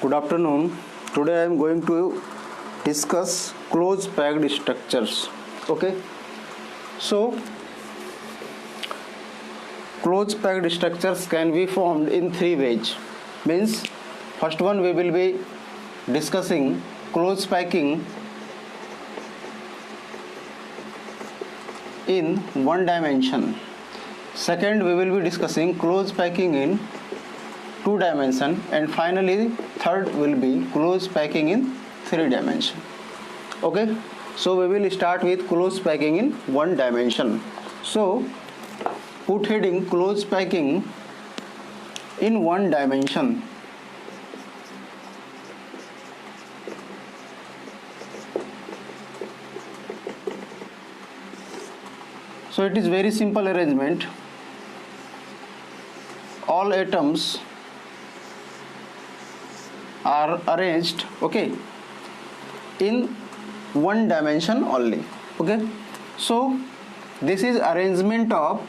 Good afternoon. Today I am going to discuss close packed structures. Okay. So close packed structures can be formed in three ways. Means first one we will be discussing close packing in one dimension. Second we will be discussing close packing in two dimension, and finally third will be close packing in three dimension. Okay, so we will start with close packing in one dimension. So put heading close packing in one dimension. So it is very simple arrangement. All atoms are arranged, okay, in one dimension only. Okay, so this is arrangement of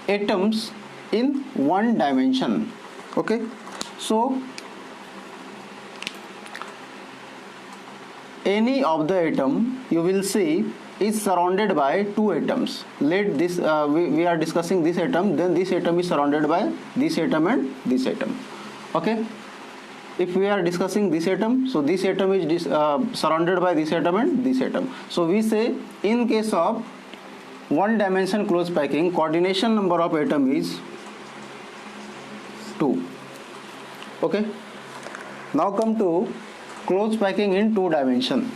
atoms in one dimension. Okay, so any of the atom you will see is surrounded by two atoms. Let this we are discussing this atom, then this atom is surrounded by this atom and this atom. Okay, if we are discussing this atom, so this atom is surrounded by this atom and this atom. So we say in case of one dimension close packing, coordination number of atom is 2. Okay, now come to close packing in two dimension.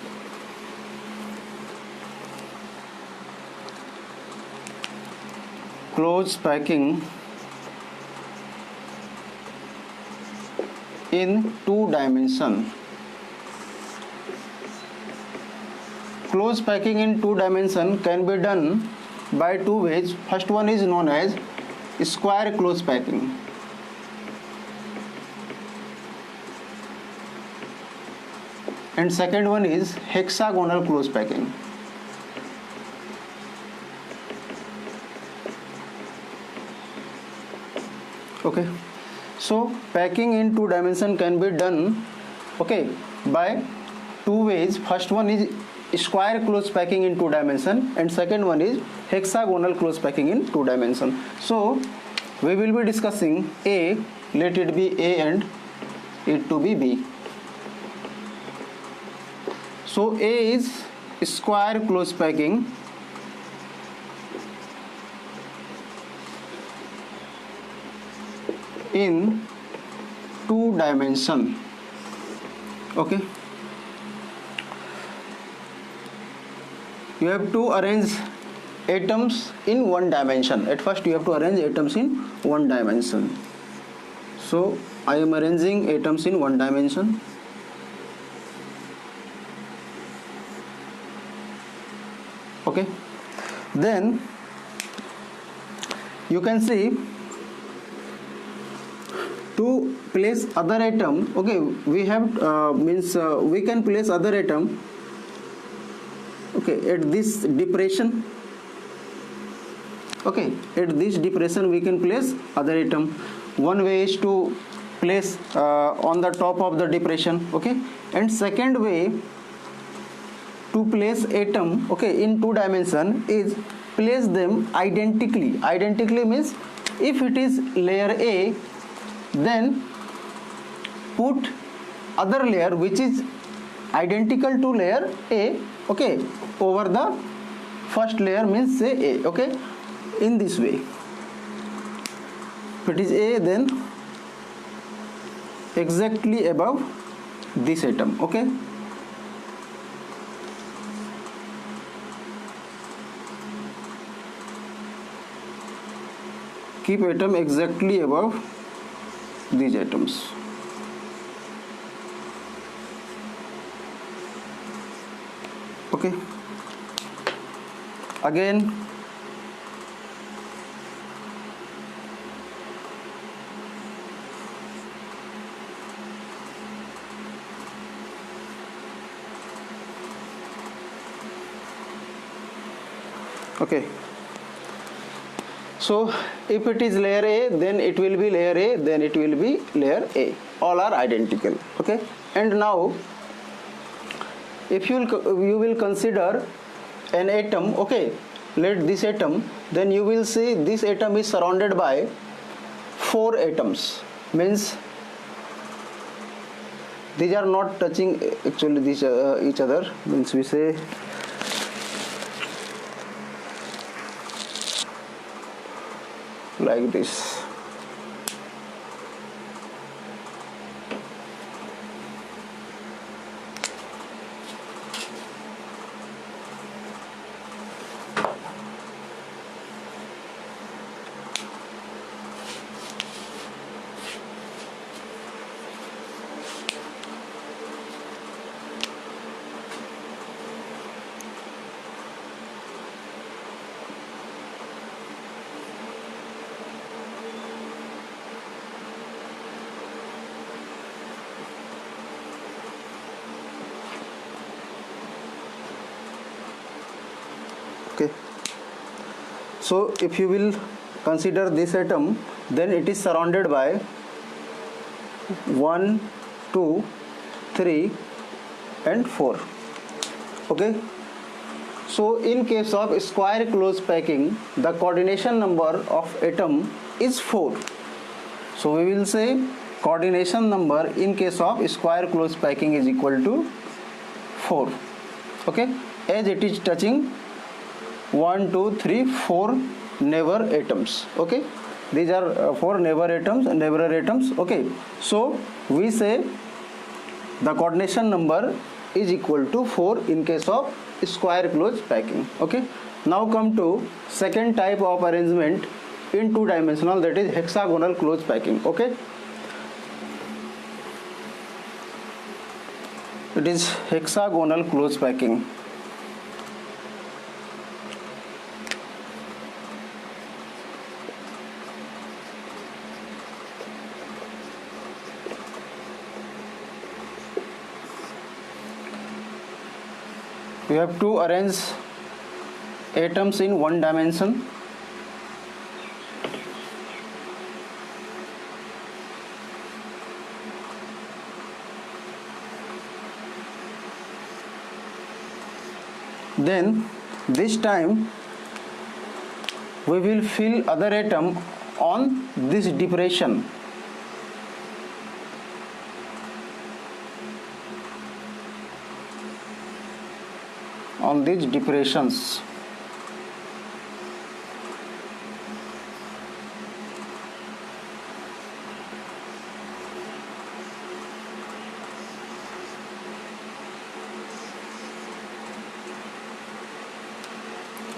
Close packing in two dimension. Close packing in two dimension can be done by two ways. First one is known as square close packing. And second one is hexagonal close packing. Okay, so packing in two dimension can be done, okay, by two ways. First one is square close packing in two dimension, and second one is hexagonal close packing in two dimension. So we will be discussing A, let it be A and it to be B. So A is square close packing in two dimension. Okay, you have to arrange atoms in one dimension. At first you have to arrange atoms in one dimension. So I am arranging atoms in one dimension. Okay, then you can see to place other atom. Okay, we have we can place other atom, okay, at this depression. Okay, at this depression we can place other atom. One way is to place on the top of the depression. Okay, and second way to place atom, okay, in two dimension is place them identically. Identically means if it is layer A, then put other layer which is identical to layer A, okay, over the first layer, means say A. Okay, in this way, if it is A, then exactly above this atom. Okay, keep atom exactly above these atoms. Okay, again okay, So if it is layer A, then it will be layer A, then it will be layer A. All are identical. Okay. And now if you will consider an atom, okay, let this atom, then you will see this atom is surrounded by 4 atoms, means these are not touching actually this each other, means we say like this. Okay, so if you will consider this atom, then it is surrounded by 1 2 3 and 4. Okay, so in case of square close packing, the coordination number of atom is 4. So we will say coordination number in case of square close packing is equal to 4. Okay, as it is touching 1 2 3 4 neighbor atoms. Okay, these are 4 neighbor atoms. Okay, so we say the coordination number is equal to 4 in case of square close packing. Okay, now come to second type of arrangement in 2-dimensional, that is hexagonal close packing. Okay, it is hexagonal close packing. We have to arrange atoms in 1 dimension. Then this time we will fill other atom on this depression. On these depressions.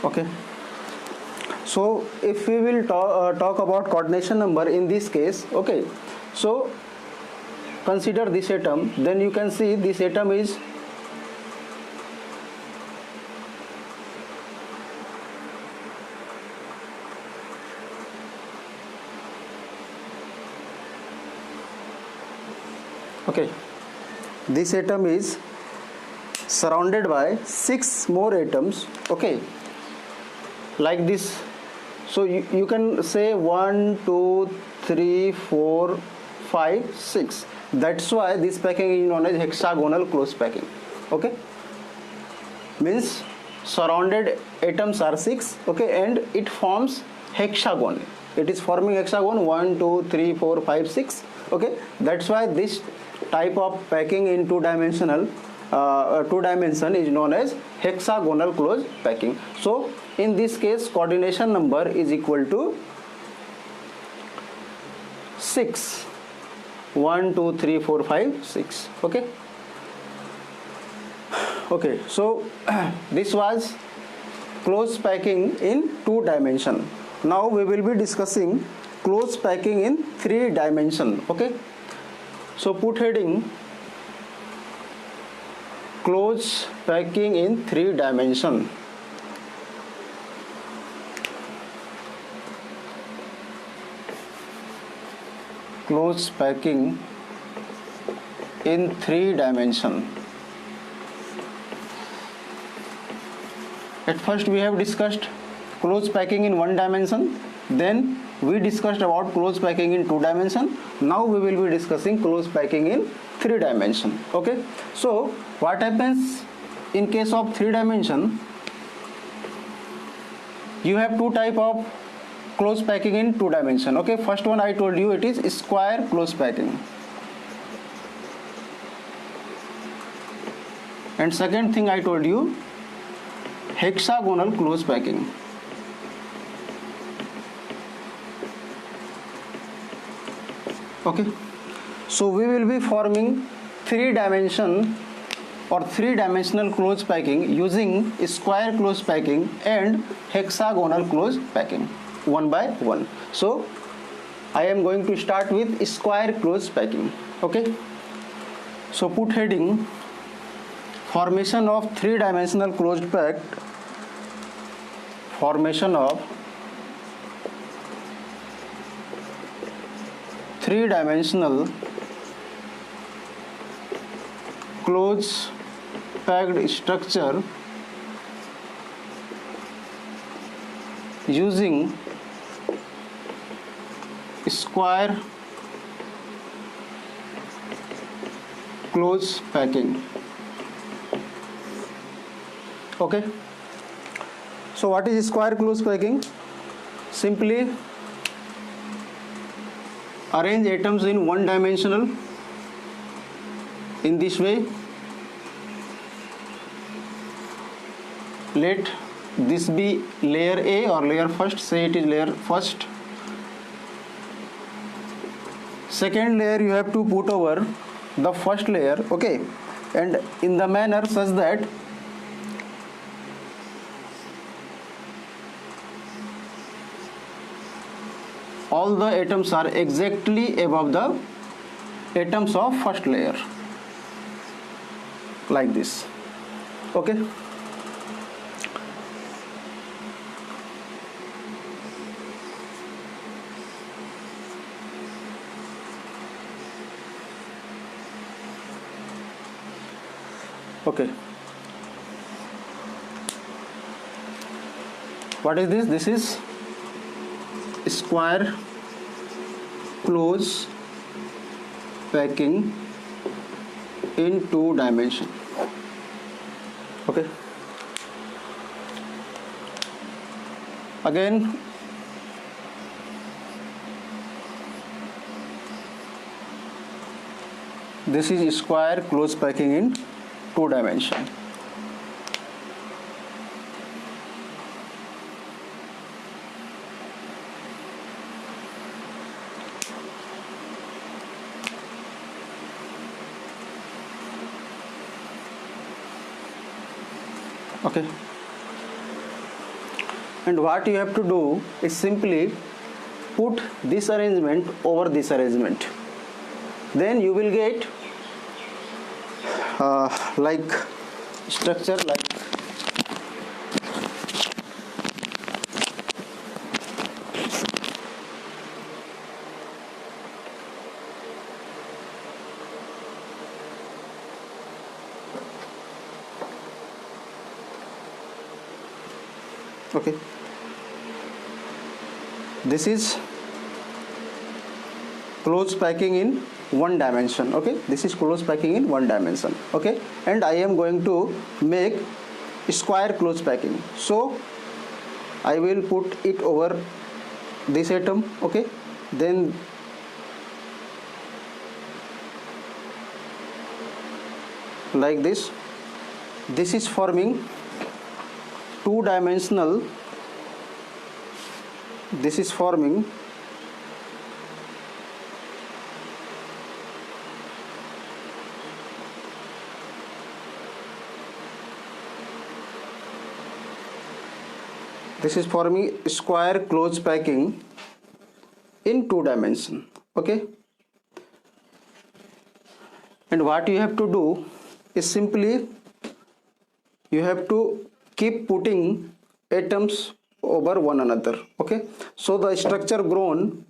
Okay, so if we will talk about coordination number in this case, okay, so consider this atom, then you can see this atom is okay, this atom is surrounded by 6 more atoms. Okay, like this. So you can say 1 2 3 4 5 6. That's why this packing is known as hexagonal close packing. Okay, means surrounded atoms are 6. Okay, and it forms hexagon. It is forming hexagon 1 2 3 4 5 6. Okay, that's why this type of packing in 2-dimensional 2 dimension is known as hexagonal close packing. So in this case coordination number is equal to 6. 1 2 3 4 5 6. Okay, okay, so this was close packing in 2 dimension. Now we will be discussing close packing in 3 dimension. Okay, so put heading close packing in 3 dimension. Close packing in 3 dimension. At first we have discussed close packing in 1 dimension. Then we discussed about close packing in 2 dimension. Now we will be discussing close packing in 3 dimension. Okay, so what happens in case of 3 dimension? You have two type of close packing in 2 dimension. Okay, first one I told you, it is square close packing, and second thing I told you, hexagonal close packing. Okay, so we will be forming 3 dimension or 3 dimensional close packing using square close packing and hexagonal close packing one by one. So I am going to start with square close packing. Okay, so put heading formation of 3 dimensional closed pack, formation of 3 dimensional close packed structure using square close packing. Okay, so what is square close packing? Simply arrange atoms in one dimensional in this way. Let this be layer A or layer first, say it is layer first. Second layer you have to put over the first layer, okay, and in the manner such that all the atoms are exactly above the atoms of first layer, like this. Okay, okay, what is this? This is square close packing in 2 dimension. Okay, again this is square close packing in 2 dimension. Okay, and what you have to do is simply put this arrangement over this arrangement, then you will get like structure like okay, this is close packing in 1 dimension. Okay, this is close packing in 1 dimension. Okay, and I am going to make square close packing, so I will put it over this atom. Okay, then like this, this is forming 2 dimensional, this is forming square close packing in 2 dimension. Okay, and what you have to do is simply you have to keep putting atoms over one another. Okay, so the structure grown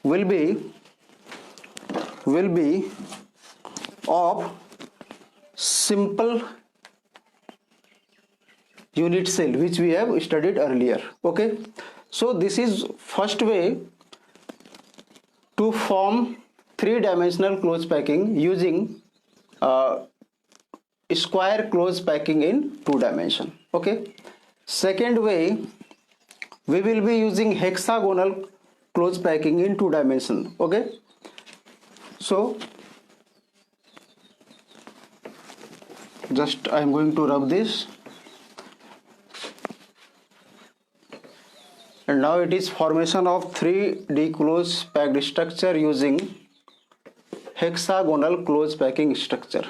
will be of simple unit cell which we have studied earlier. Okay, So this is first way to form three-dimensional close packing using square close packing in 2 dimension. Okay. Second way, we will be using hexagonal close packing in 2 dimension. Okay. So just I am going to rub this, and now it is formation of 3D close packed structure using hexagonal close packing structure.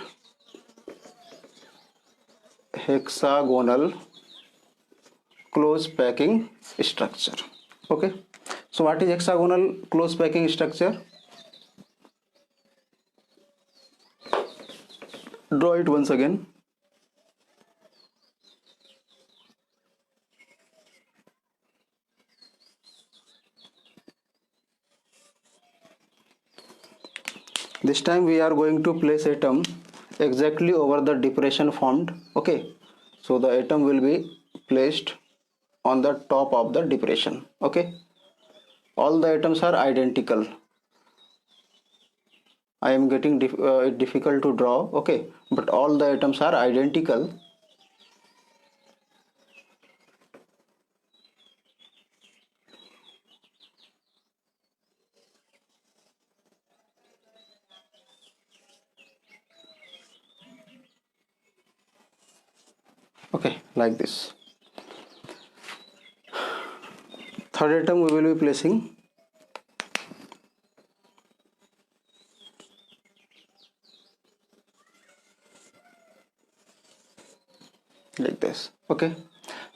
Hexagonal close packing structure. Okay. So what is hexagonal close packing structure? Draw it once again. This time we are going to place atom exactly over the depression formed. Okay. So the atom will be placed on the top of the depression. Okay. All the atoms are identical. I am getting it difficult to draw. Okay. But all the atoms are identical. Okay, like this. Third atom we will be placing like this. Okay.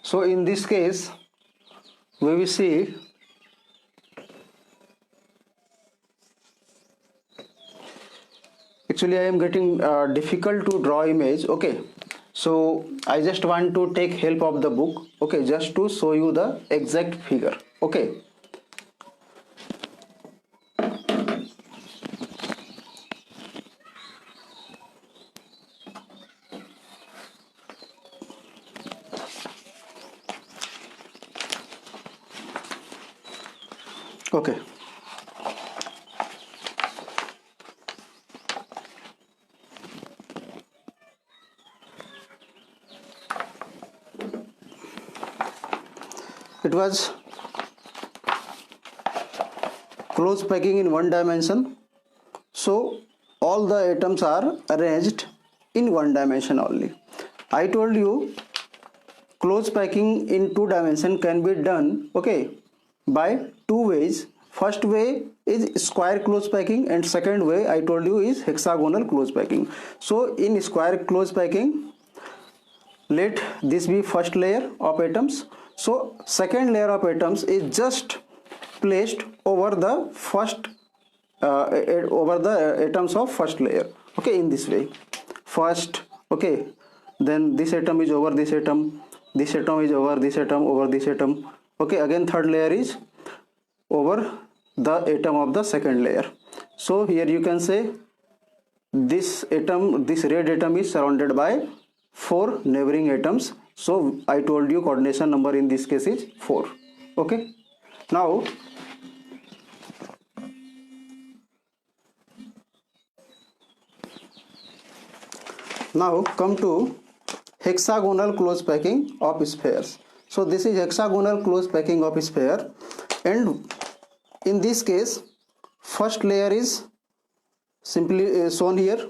So in this case we will see actually I am getting difficult to draw image. Okay. So I just want to take help of the book. Okay, just to show you the exact figure. Okay. Okay. It was close packing in 1 dimension. So all the atoms are arranged in 1 dimension only. I told you close packing in 2 dimension can be done, okay, by two ways. First way is square close packing, and second way I told you is hexagonal close packing. So in square close packing, let this be first layer of atoms. So second layer of atoms is just placed over the first over the atoms of first layer. Okay, in this way. First, okay, then this atom is over this atom is over this atom. Okay, again third layer is over the atom of the second layer. So here you can say this red atom is surrounded by 4 neighboring atoms. So I told you coordination number in this case is 4. Okay. Now come to hexagonal close packing of spheres. So this is hexagonal close packing of sphere, and in this case first layer is simply shown here,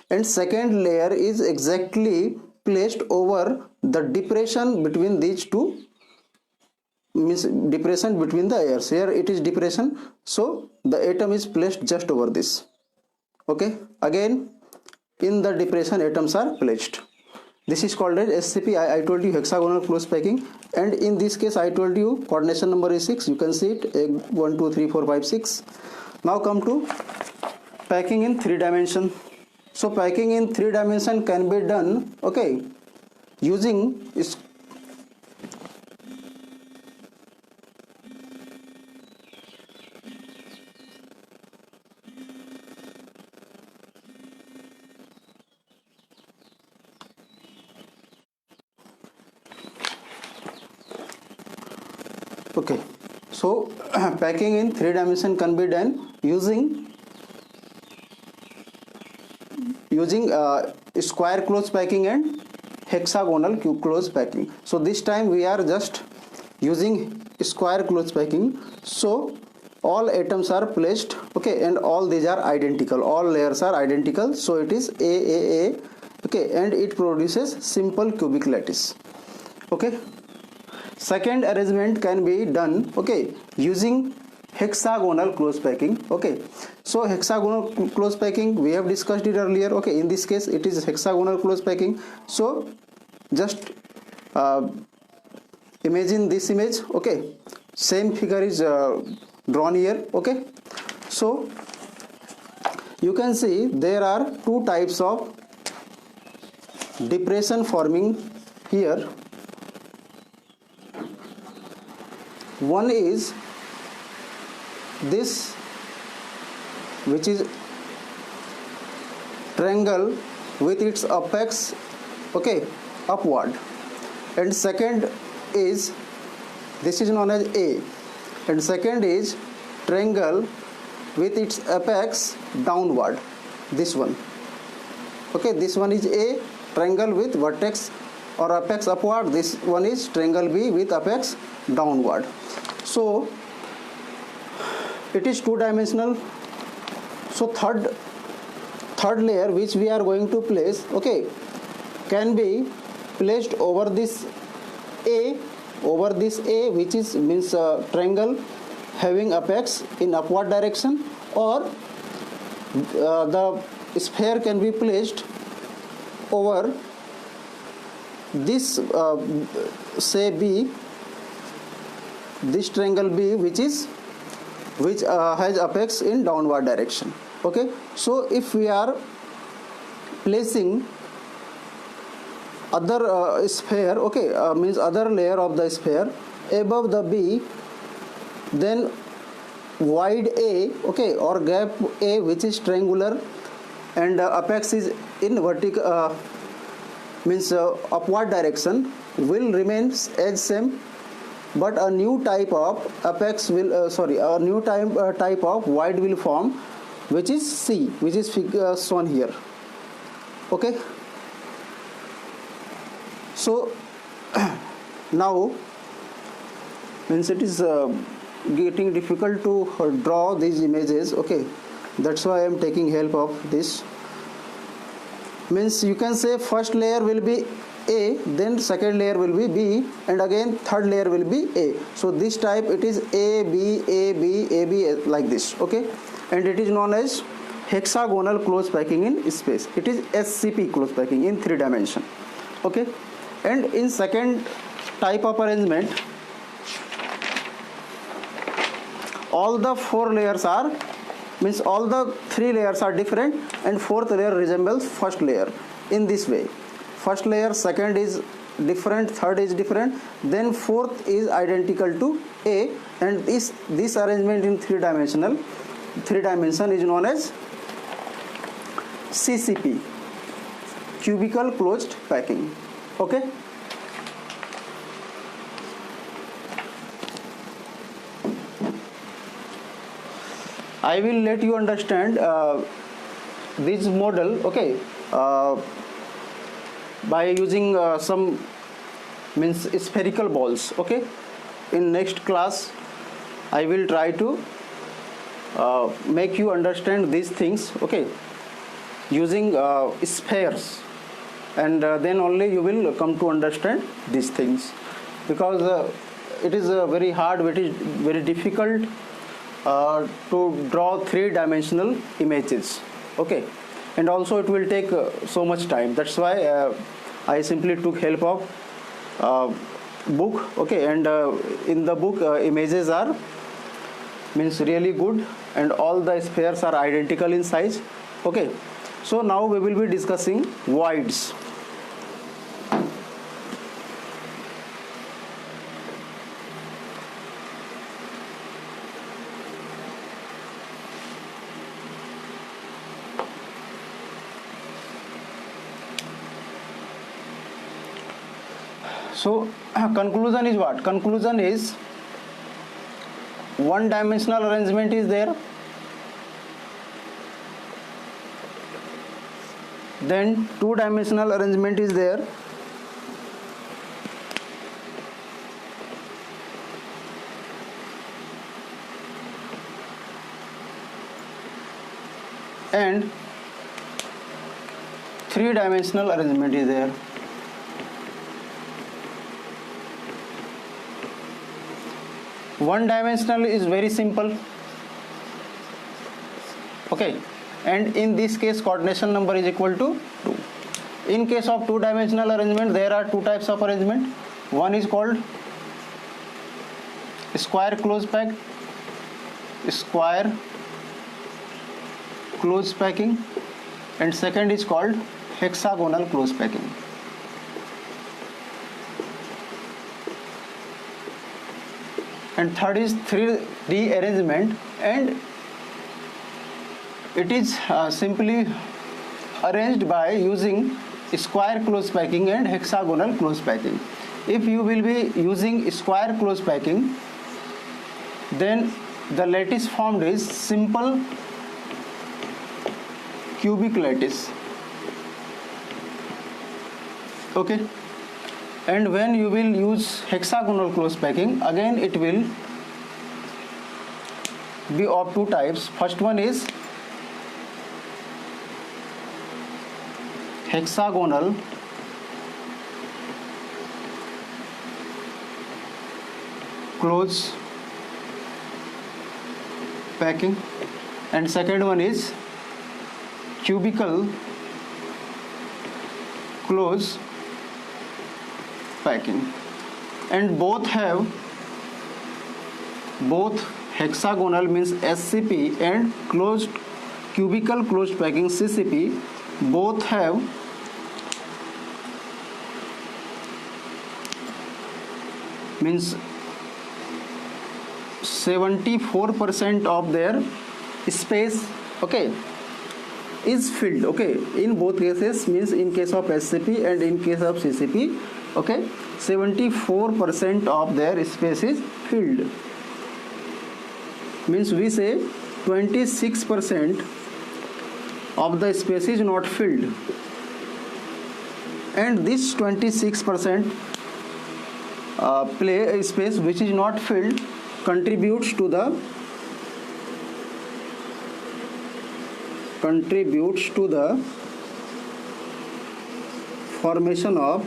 and second layer is exactly placed over the depression between these two, means depression between the layers. Here it is depression, so the atom is placed just over this. Okay, again in the depression atoms are placed. This is called as SCP. I told you hexagonal close packing, and in this case I told you coordination number is 6. You can see it 1 2 3 4 5 6. Now come to packing in 3 dimension. So packing in 3 dimension can be done, okay, using okay, So packing in 3 dimension can be done using square close packing and hexagonal close packing. So this time we are just using square close packing. So all atoms are placed, okay, and all these are identical, all layers are identical. So it is A, okay, and it produces simple cubic lattice. Okay, second arrangement can be done, okay, using hexagonal close packing. Okay, so hexagonal close packing we have discussed it earlier. Okay, in this case it is hexagonal close packing. So just imagine this image. Okay, same figure is drawn here. Okay, so you can see there are two types of depression forming here. One is this, which is triangle with its apex, okay, upward, and second is, this is known as A, and second is triangle with its apex downward, this one. Okay, this one is A, triangle with vertex or apex upward. This one is triangle B with apex downward. So it is two dimensional. So third layer which we are going to place, okay, can be placed over this A, which is means triangle having apex in upward direction, or the sphere can be placed over this say B, this triangle B, which has apex in downward direction. Okay, so if we are placing other sphere, okay, means other layer of the sphere above the B, then wide A, okay, or gap A, which is triangular and apex is in vertical means upward direction, will remain as same, but a new type of apex will a new type of wide will form, which is C, which is shown here. Okay, so now means it is getting difficult to draw these images. Okay, that's why I am taking help of this. Means you can say first layer will be A, then second layer will be B, and again third layer will be A. So this type it is A, B, A, B, A, B, like this. Okay, and it is known as hexagonal close packing in space. It is SCP close packing in 3 dimension. Okay, and in second type of arrangement, all the 4 layers are, means all the 3 layers are different, and fourth layer resembles first layer in this way. First layer, second is different, third is different, then fourth is identical to A, and this arrangement in 3 dimension is known as CCP, cubical closed packing. Okay, I will let you understand this model, okay, by using some means spherical balls. Okay, in next class I will try to make you understand these things, okay, using spheres, and then only you will come to understand these things, because it is very hard, it is very difficult to draw 3 dimensional images. Okay, and also it will take so much time. That's why I simply took help of book. Okay, and in the book images are means really good, and all the spheres are identical in size. Okay, so now we will be discussing voids. So conclusion is what? Conclusion is one dimensional arrangement is there, then two dimensional arrangement is there, and three dimensional arrangement is there. One dimensional is very simple, okay, and in this case coordination number is equal to 2. In case of two dimensional arrangement, there are two types of arrangement. One is called square close pack, square close packing, and second is called hexagonal close packing. And third is 3D arrangement, and it is simply arranged by using square close packing and hexagonal close packing. If you will be using square close packing, then the lattice formed is simple cubic lattice, okay. And when you will use hexagonal close packing, again it will be of two types. First one is hexagonal close packing, and second one is cubical close packing, and both hexagonal means SCP and closed cubical closed packing CCP both have means 74% of their space, okay, is filled, okay, in both cases, means in case of SCP and in case of CCP, okay, 74% of their space is filled, means we say 26% of the space is not filled, and this 26% play space which is not filled contributes to the formation of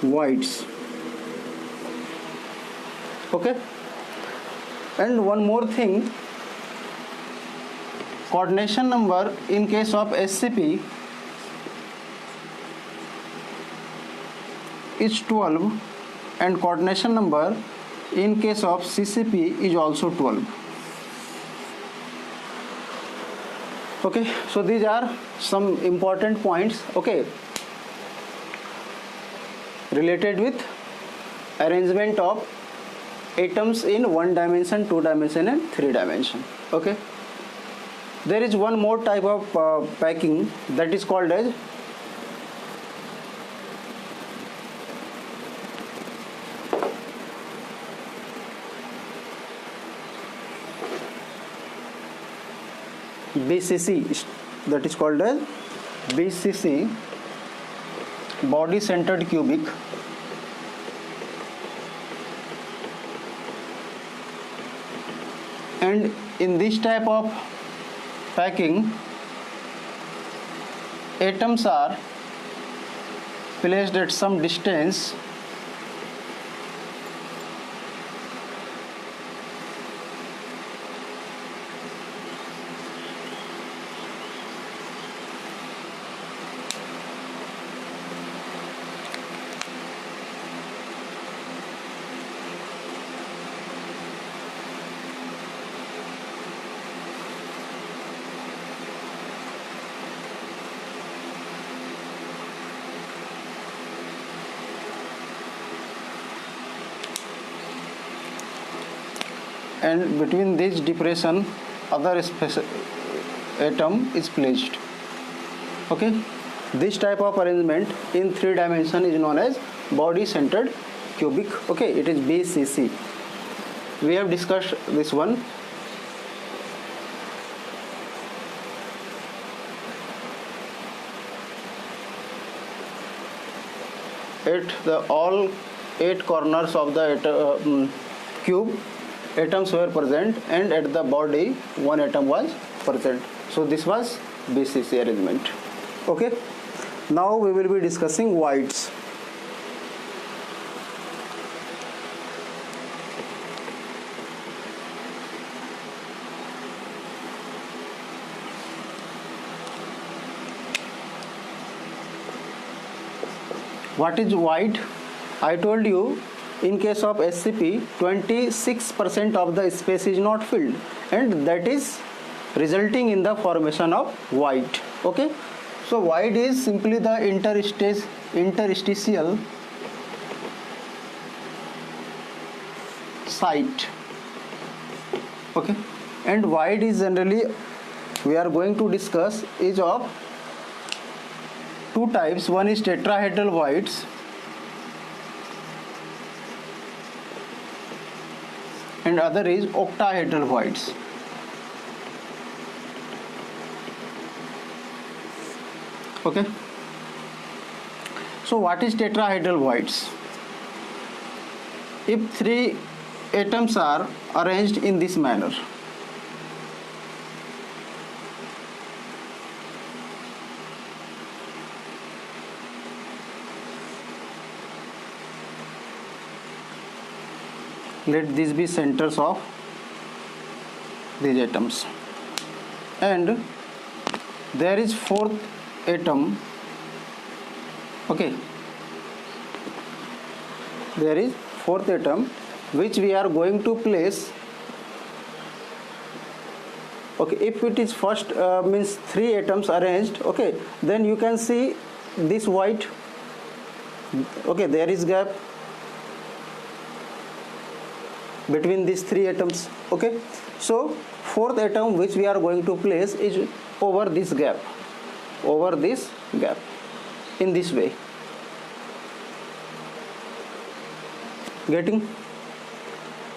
voids, okay. And one more thing, coordination number in case of SCP is 12 and coordination number in case of CCP is also 12, okay. So these are some important points, okay, related with arrangement of atoms in 1 dimension, 2 dimension and 3 dimension, okay. There is one more type of packing that is called as BCC, that is called as BCC, body centered cubic, and in this type of packing atoms are placed at some distance and between this depression other space atom is placed, okay. This type of arrangement in 3 dimension is known as body centered cubic, okay, it is BCC. we have discussed this one. At the all 8 corners of the cube, atoms were present, and at the body 1 atom was present. So this was BCC arrangement. Okay, now we will be discussing voids. What is void? I told you, in case of SCP, 26% of the space is not filled, and that is resulting in the formation of void. Okay, so void is simply the interstitial site. Okay, and void is generally, we are going to discuss, is of two types. One is tetrahedral voids and other is octahedral voids. Okay, so what is tetrahedral voids? If 3 atoms are arranged in this manner, let these be centers of these atoms, and there is 4th atom. Okay, there is 4th atom which we are going to place. Okay, if it is first means 3 atoms arranged, okay, then you can see this void. Okay, there is gap between these 3 atoms. Okay, so 4th atom which we are going to place is over this gap, in this way. Getting?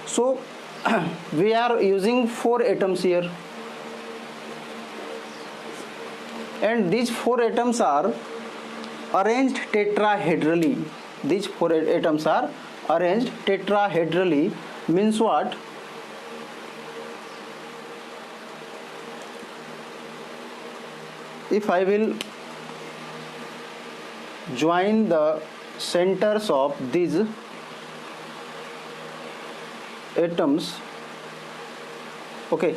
So we are using 4 atoms here, and these 4 atoms are arranged tetrahedrally. These 4 atoms are arranged tetrahedrally. Means what? If I will join the centers of these atoms, okay,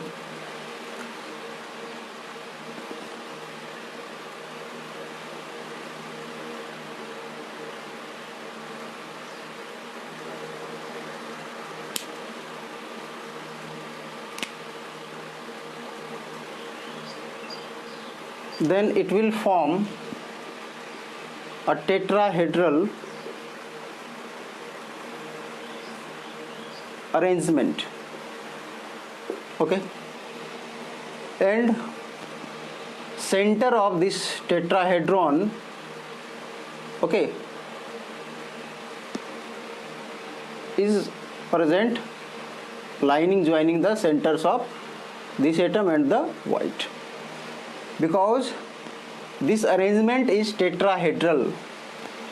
then it will form a tetrahedral arrangement. Okay, and center of this tetrahedron, okay, is present, lining joining the centers of this atom and the void. Because this arrangement is tetrahedral,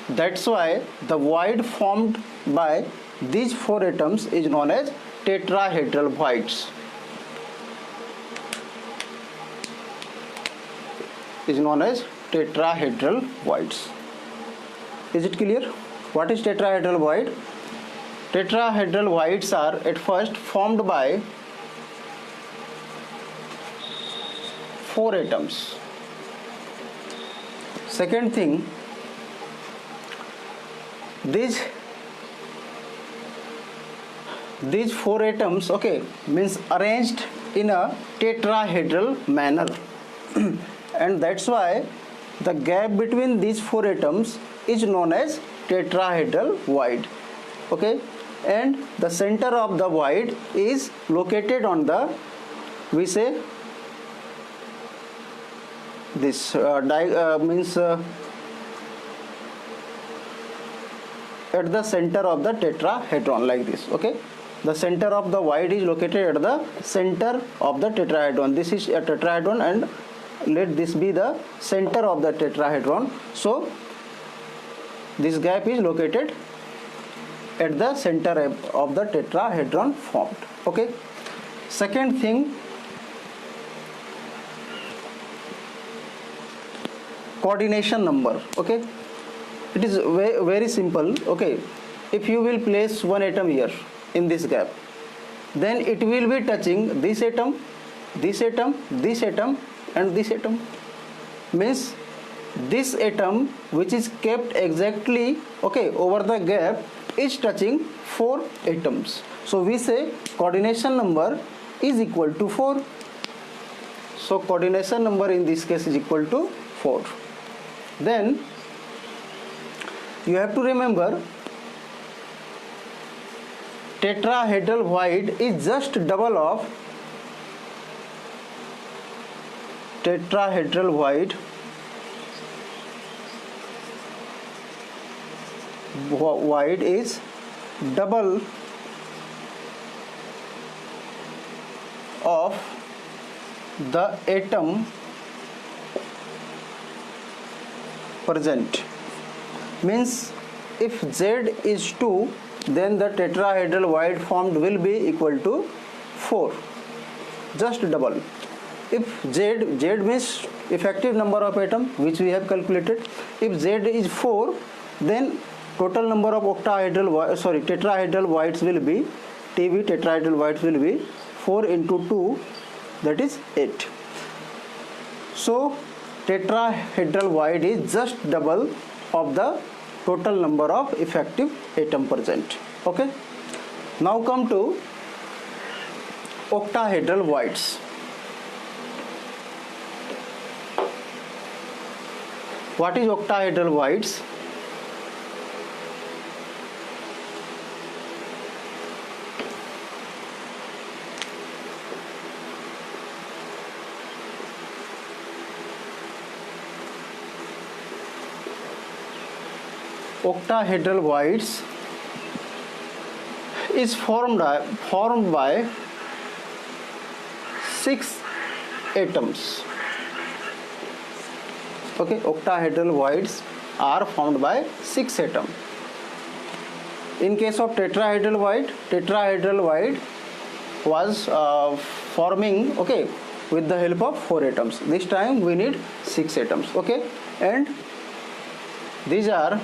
that's why the void formed by these 4 atoms is known as tetrahedral voids. Is known as tetrahedral voids. Is it clear? What is tetrahedral void? Tetrahedral voids are at first formed by 4 atoms. Second thing, these 4 atoms, okay, means arranged in a tetrahedral manner and that's why the gap between these 4 atoms is known as tetrahedral void. Okay, and the center of the void is located on the, we say, this means at the center of the tetrahedron, like this. Okay, The center of the void is located at the center of the tetrahedron. This is a tetrahedron and let this be the center of the tetrahedron. So this gap is located at the center of the tetrahedron formed. Okay. Second thing, coordination number. Okay, it is very simple. Okay, if you will place one atom here in this gap, then it will be touching this atom, this atom, this atom and this atom. Means this atom which is kept exactly, okay, over the gap is touching 4 atoms. So we say coordination number is equal to 4. So coordination number in this case is equal to 4. Then you have to remember tetrahedral void is just double of tetrahedral void is double of the atom present. Means if Z is 2, then the tetrahedral void formed will be equal to 4. Just double. If Z means effective number of atom which we have calculated. If Z is 4, then total number of tetrahedral voids will be TV tetrahedral voids will be 4 into 2, that is 8. So tetrahedral void is just double of the total number of effective atom present. Okay. Now come to octahedral voids. What is octahedral voids? Octahedral voids is formed by 6 atoms. Okay, octahedral voids are formed by 6 atoms. In case of tetrahedral void was forming, okay, with the help of 4 atoms. This time we need 6 atoms. Okay, and these are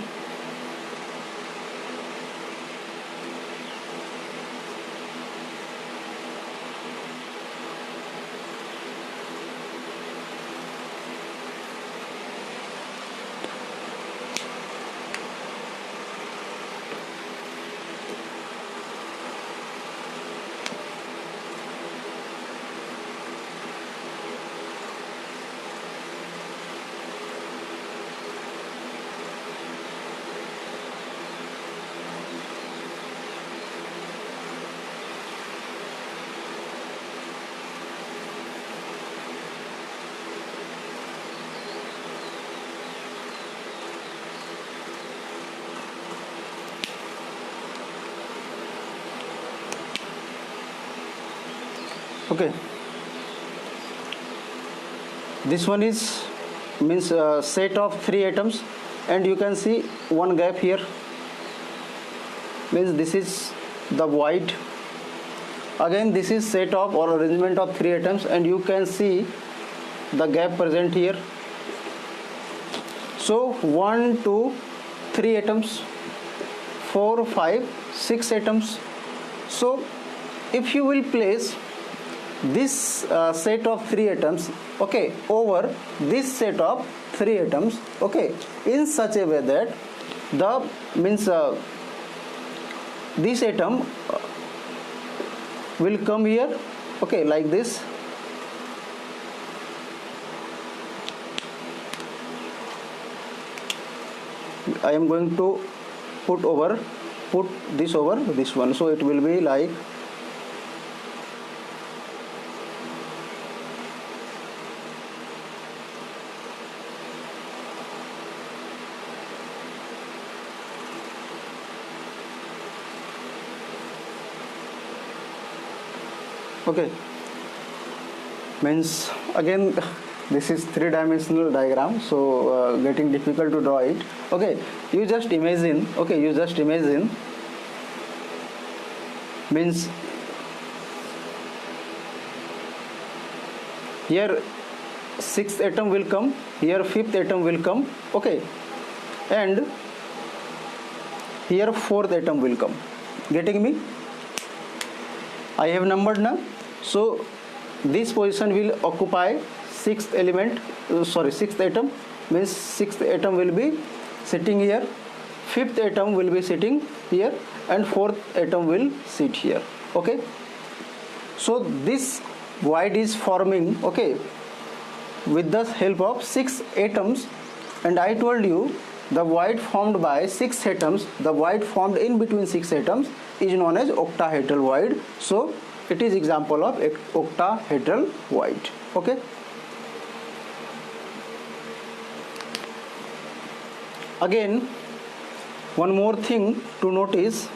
okay. This one is means set of 3 atoms, and you can see one gap here. Means this is the void. Again this is set of or arrangement of 3 atoms, and you can see the gap present here. So 1, 2, 3 atoms, 4, 5, 6 atoms. So if you will place this set of 3 atoms, okay, over this set of 3 atoms, okay, in such a way that the means this atom will come here, okay, like this. I am going to put this over this one, so it will be like Okay, means again this is three-dimensional diagram, so getting difficult to draw it. Okay, you just imagine, means here sixth atom will come, here fifth atom will come, okay, and here fourth atom will come. Getting me? I have numbered now. So this position will occupy sixth atom, means sixth atom will be sitting here, fifth atom will be sitting here, and fourth atom will sit here. Okay, so this void is forming, okay, with the help of six atoms, and I told you the void formed by six atoms, the void formed in between six atoms is known as octahedral void. So it is example of octahedral void. Okay, again one more thing to notice,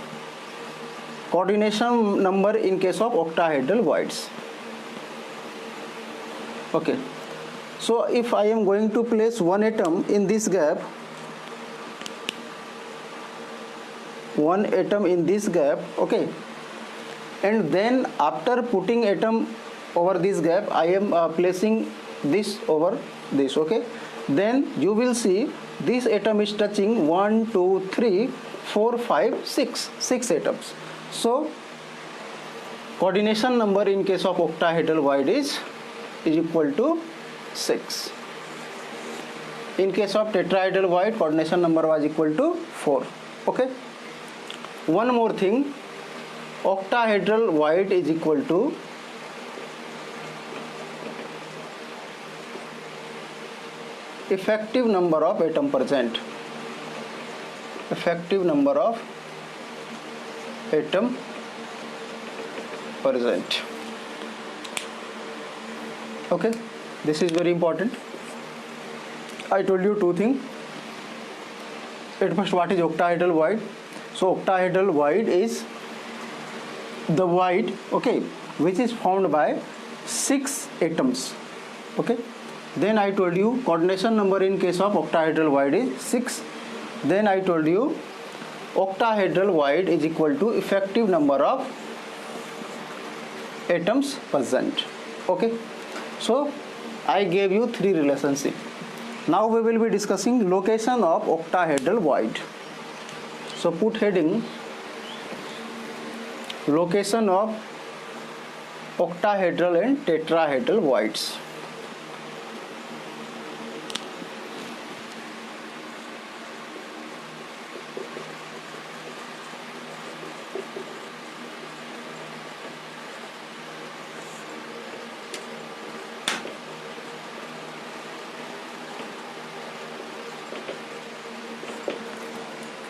coordination number in case of octahedral voids. Okay, so if I am going to place one atom in this gap, okay, and then after putting atom over this gap, I am placing this over this, okay, then you will see this atom is touching 1 2 3 4 5 6 atoms. So coordination number in case of octahedral void is equal to 6. In case of tetrahedral void, coordination number was equal to 4. Okay, one more thing, octahedral void is equal to effective number of atom present. Effective number of atom present. Okay, this is very important. I told you two things. At first, what is octahedral void? So octahedral void is the void, okay, which is formed by six atoms. Okay, then I told you coordination number in case of octahedral void is 6. Then I told you octahedral void is equal to effective number of atoms present. Okay, so I gave you three relationships. Now we will be discussing location of octahedral void. So put heading location of octahedral and tetrahedral voids.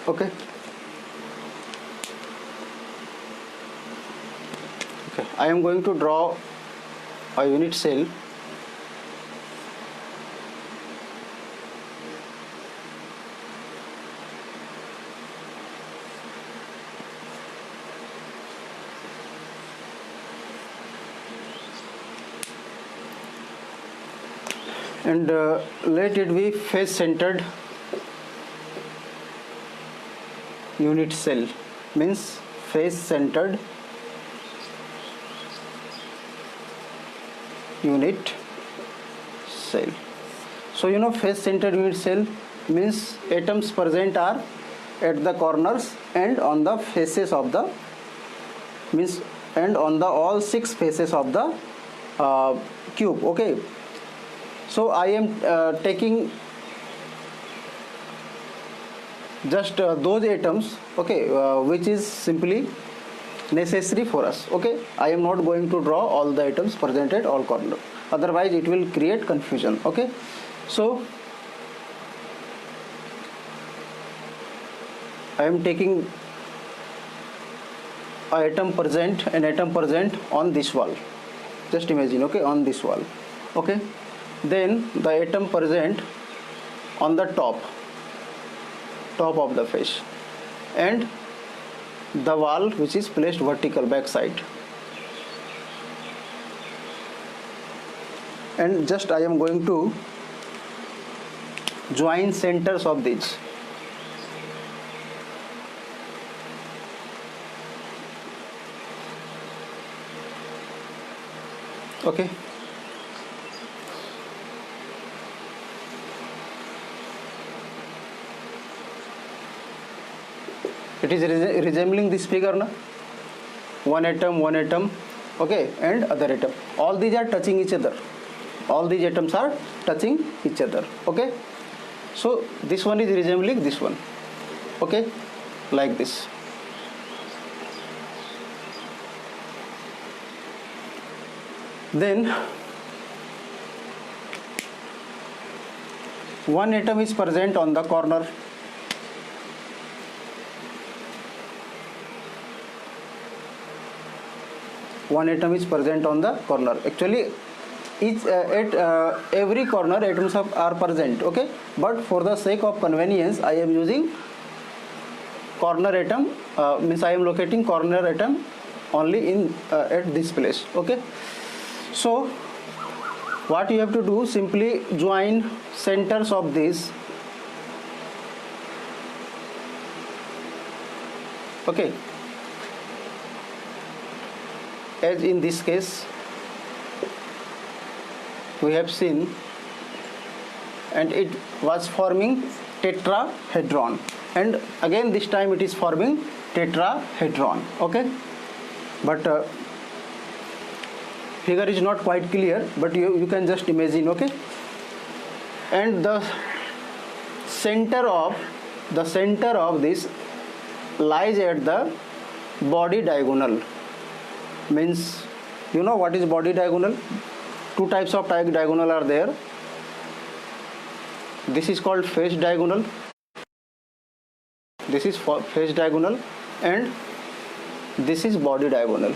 Okay. Okay, I am going to draw a unit cell. And let it be face centered unit cell, means face centered unit cell. So you know face centered unit cell means atoms present are at the corners and on the faces of the on the all six faces of the cube. Okay, so I am taking just those atoms, okay, which is simply necessary for us. Okay, I am not going to draw all the atoms present at all corners, otherwise it will create confusion. Okay, so I am taking an atom present on this wall. Just imagine, okay, on this wall. Okay, then the atom present on the top of the face, and the wall which is placed vertical back side. and just I am going to join centers of these. Okay. It is resembling this figure, na? One atom, okay, and other atom. All these are touching each other. All these atoms are touching each other. Okay. So this one is resembling this one. Okay, like this. Then one atom is present on the corner. One atom is present on the corner. Actually, each at every corner atoms are present. Okay, but for the sake of convenience, I am using corner atom. Means I am locating corner atom only in at this place. Okay. So what you have to do, simply join centers of this. Okay, as in this case we have seen, and it was forming tetrahedron, and again this time it is forming tetrahedron. Okay, but figure is not quite clear, but you can just imagine. Okay, and the center of this lies at the body diagonal. Means, you know what is body diagonal? Two types of diagonal are there. This is called face diagonal. This is face diagonal, and this is body diagonal.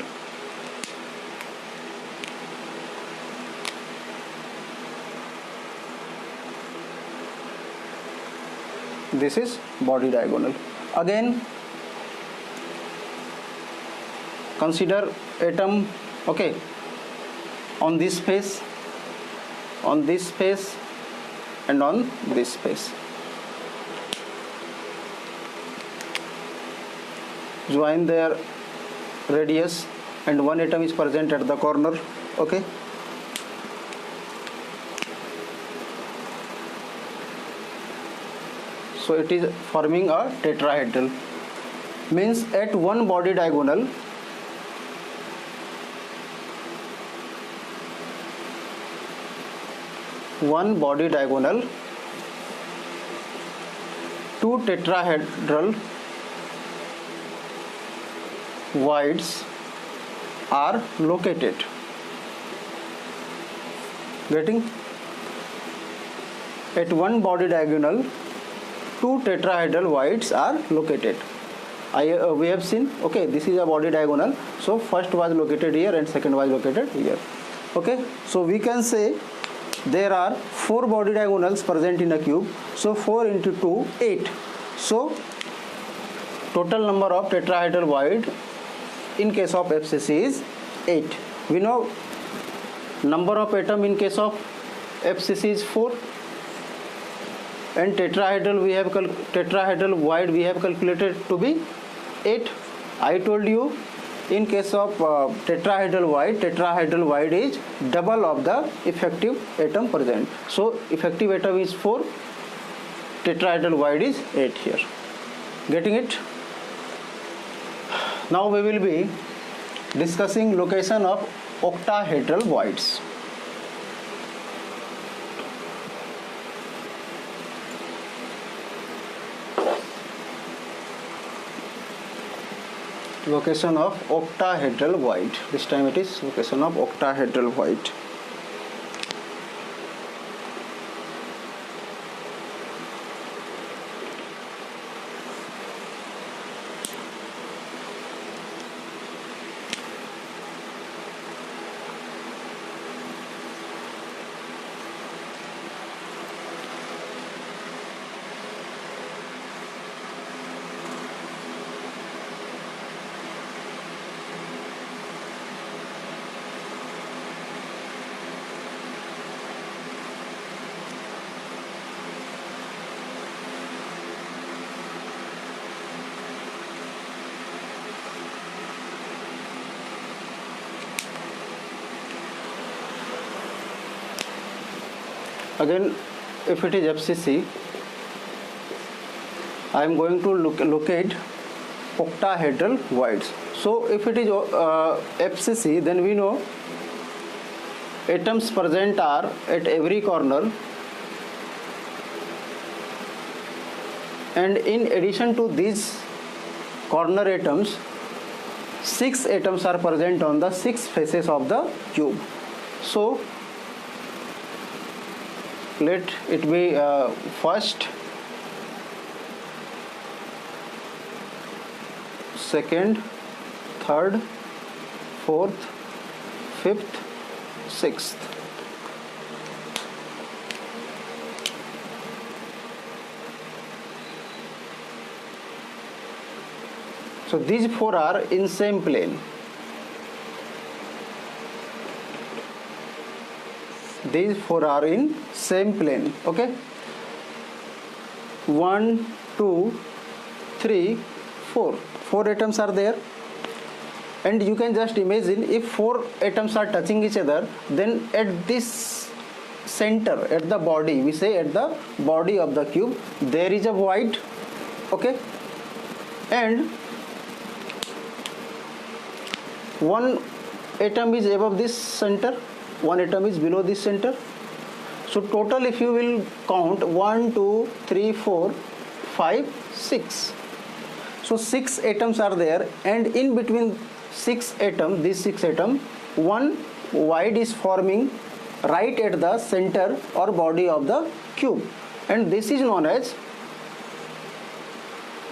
This is body diagonal. Again, consider atom, okay, on this face, and on this face. Join their radius, and one atom is present at the corner. Okay. So it is forming a tetrahedral. Means at one body diagonal, two tetrahedral voids are located. Getting? At one body diagonal, two tetrahedral voids are located. We have seen, okay, this is a body diagonal, so first was located here and second was located here. Okay, so we can say there are 4 body diagonals present in a cube, so 4 into 2, 8. So total number of tetrahedral void in case of FCC is 8. We know number of atom in case of FCC is 4, and tetrahedral void we have calculated to be 8. I told you in case of tetrahedral void is double of the effective atom present. So effective atom is 4, tetrahedral void is 8 here. Getting it? Now we will be discussing location of octahedral voids. Location of octahedral void. This time it is location of octahedral void. again if it is FCC, I am going to locate octahedral voids. So if it is FCC, then we know atoms present are at every corner, and in addition to these corner atoms, 6 atoms are present on the 6 faces of the cube. So let it be first, second, third, fourth, fifth, sixth. So these 4 are in same plane. These 4 are in same plane. Okay. 1, 2, 3, 4. 4 atoms are there. And you can just imagine, if 4 atoms are touching each other, then at this center, at the body, we say at the body of the cube, there is a void. Okay. And one atom is above this center, one atom is below this center. So total, if you will count, 1, 2, 3, 4, 5, 6. So 6 atoms are there, and in between 6 atoms, these 6 atoms, one void is forming right at the center or body of the cube, and this is known as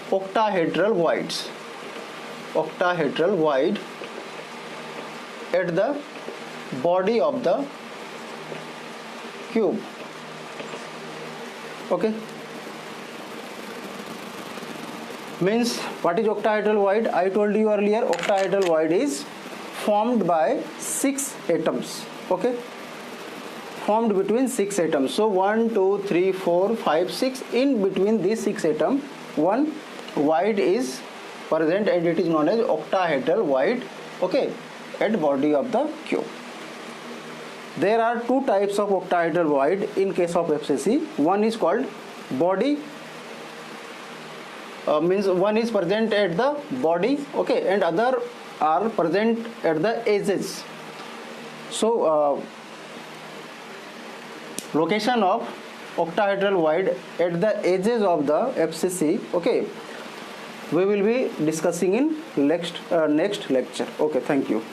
octahedral voids. Octahedral void at the body of the cube. Okay. Means, what is octahedral void? I told you earlier, octahedral void is formed by 6 atoms. Okay. Formed between 6 atoms. So 1, 2, 3, 4, 5, 6. In between these 6 atoms, one void is present, and it is known as octahedral void. Okay. At body of the cube. There are 2 types of octahedral void in case of FCC. One is called body, means one is present at the body, okay, and other are present at the edges. So location of octahedral void at the edges of the FCC, okay, we will be discussing in next lecture. Okay, thank you.